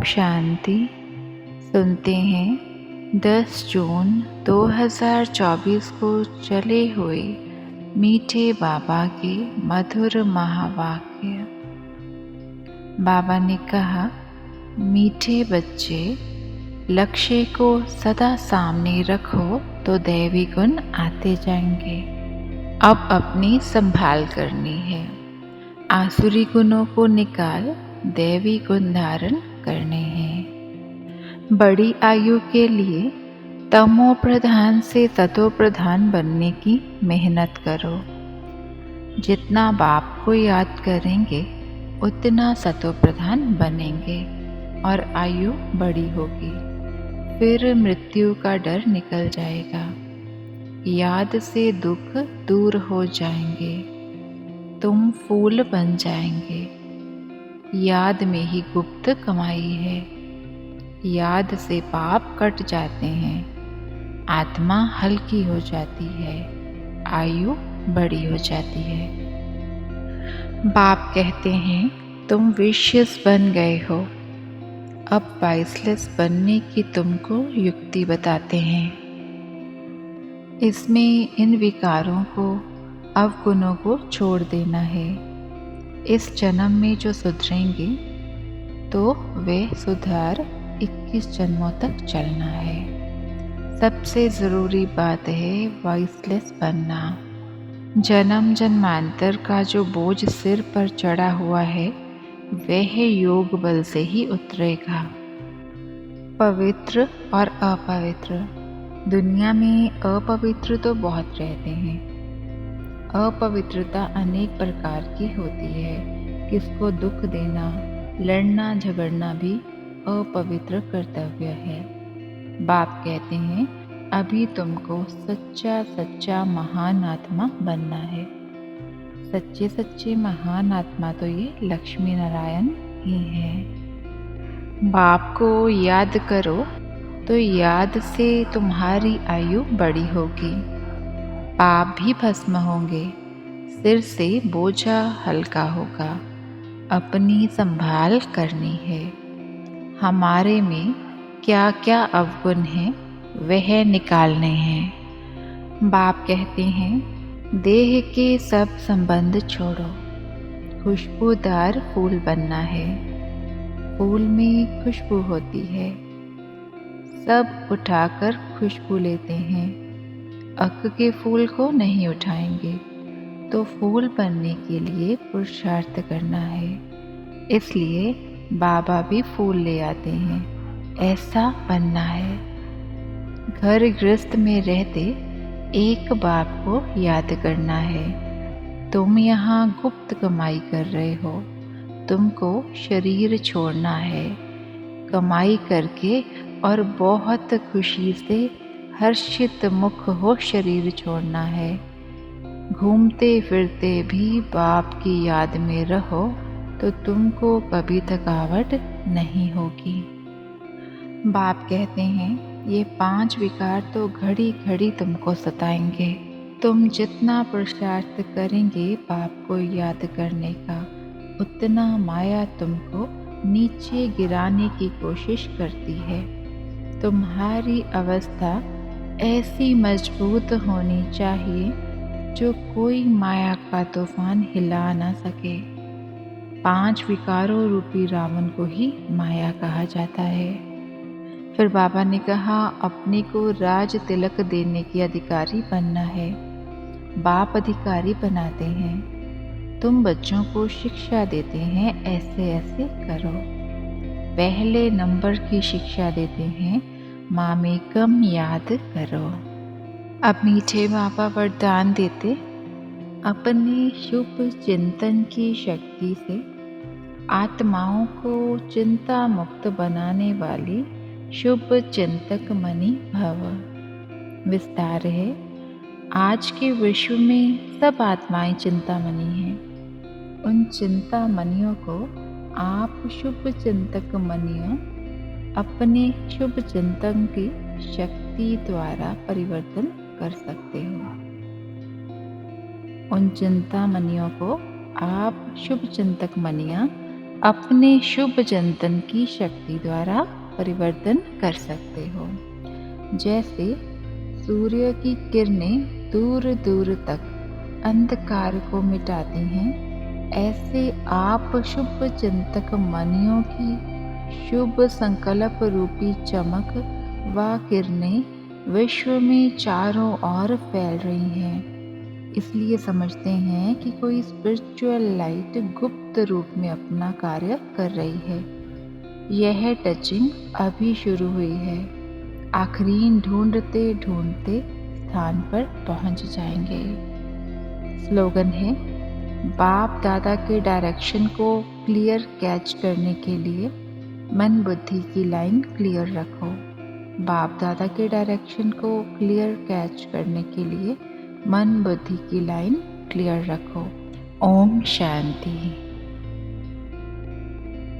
शांति। सुनते हैं 10 जून 2024 को चले हुए मीठे बाबा के मधुर महावाक्य। बाबा ने कहा, मीठे बच्चे, लक्ष्य को सदा सामने रखो तो दैवी गुण आते जाएंगे। अब अपनी संभाल करनी है। आसुरी गुणों को निकाल दैवी गुण धारण करने हैं। बड़ी आयु के लिए तमो प्रधान से सतो प्रधान बनने की मेहनत करो। जितना बाप को याद करेंगे उतना सतो प्रधान बनेंगे और आयु बड़ी होगी। फिर मृत्यु का डर निकल जाएगा। याद से दुख दूर हो जाएंगे। तुम फूल बन जाएंगे। याद में ही गुप्त कमाई है। याद से पाप कट जाते हैं। आत्मा हल्की हो जाती है। आयु बड़ी हो जाती है। बाप कहते हैं, तुम विशियस बन गए हो। अब वाइसलेस बनने की तुमको युक्ति बताते हैं। इसमें इन विकारों को, अवगुणों को छोड़ देना है। इस जन्म में जो सुधरेंगे तो वे सुधार 21 जन्मों तक चलना है। सबसे ज़रूरी बात है वॉइसलेस बनना। जन्म जन्मांतर का जो बोझ सिर पर चढ़ा हुआ है वह योग बल से ही उतरेगा। पवित्र और अपवित्र। दुनिया में अपवित्र तो बहुत रहते हैं। अपवित्रता अनेक प्रकार की होती है। किसको दुख देना, लड़ना झगड़ना भी अपवित्र कर्तव्य है। बाप कहते हैं, अभी तुमको सच्चा सच्चा महान आत्मा बनना है। सच्चे सच्चे महान आत्मा तो ये लक्ष्मी नारायण ही है। बाप को याद करो तो याद से तुम्हारी आयु बड़ी होगी। पाप भी भस्म होंगे। सिर से बोझा हल्का होगा। अपनी संभाल करनी है। हमारे में क्या क्या अवगुण हैं वह निकालने हैं। बाप कहते हैं, देह के सब संबंध छोड़ो। खुशबूदार फूल बनना है। फूल में खुशबू होती है। सब उठाकर खुशबू लेते हैं। अक के फूल को नहीं उठाएंगे। तो फूल बनने के लिए पुरुषार्थ करना है। इसलिए बाबा भी फूल ले आते हैं। ऐसा बनना है। घर गृहस्थ में रहते एक बाप को याद करना है। तुम यहाँ गुप्त कमाई कर रहे हो। तुमको शरीर छोड़ना है। कमाई करके और बहुत खुशी से हर्षित मुख हो शरीर छोड़ना है। घूमते फिरते भी बाप की याद में रहो तो तुमको कभी थकावट नहीं होगी। बाप कहते हैं, ये 5 विकार तो घड़ी घड़ी तुमको सताएंगे। तुम जितना पुरुषार्थ करेंगे बाप को याद करने का, उतना माया तुमको नीचे गिराने की कोशिश करती है। तुम्हारी अवस्था ऐसी मजबूत होनी चाहिए जो कोई माया का तूफान हिला ना सके। 5 विकारों रूपी रावण को ही माया कहा जाता है। फिर बाबा ने कहा, अपने को राज तिलक देने की अधिकारी बनना है। बाप अधिकारी बनाते हैं। तुम बच्चों को शिक्षा देते हैं, ऐसे ऐसे करो। पहले नंबर की शिक्षा देते हैं, मामेकम याद करो। अब मीठे बाबा वरदान देते, अपने शुभ चिंतन की शक्ति से आत्माओं को चिंता मुक्त बनाने वाली शुभ चिंतक मणि भव। विस्तार है, आज के विश्व में सब आत्माएं चिंतामणि हैं। उन चिंतामणियों को आप शुभ चिंतक मणियों अपने शुभ चिंतन की शक्ति द्वारा परिवर्तन कर सकते हो। उन चिंतामणियों को आप शुभ चिंतक मणियाँ अपने शुभ चिंतन की शक्ति द्वारा परिवर्तन कर सकते हो। जैसे सूर्य की किरणें दूर दूर तक अंधकार को मिटाती हैं, ऐसे आप शुभ चिंतक मनियों की शुभ संकल्प रूपी चमक व किरणें विश्व में चारों ओर फैल रही हैं। इसलिए समझते हैं कि कोई स्पिरिचुअल लाइट गुप्त रूप में अपना कार्य कर रही है। यह टचिंग अभी शुरू हुई है, आखिरी ढूंढते ढूंढते स्थान पर पहुंच जाएंगे। स्लोगन है, बाप दादा के डायरेक्शन को क्लियर कैच करने के लिए मन बुद्धि की लाइन क्लियर रखो। बाप दादा के डायरेक्शन को क्लियर कैच करने के लिए मन बुद्धि की लाइन क्लियर रखो। ओम शांति।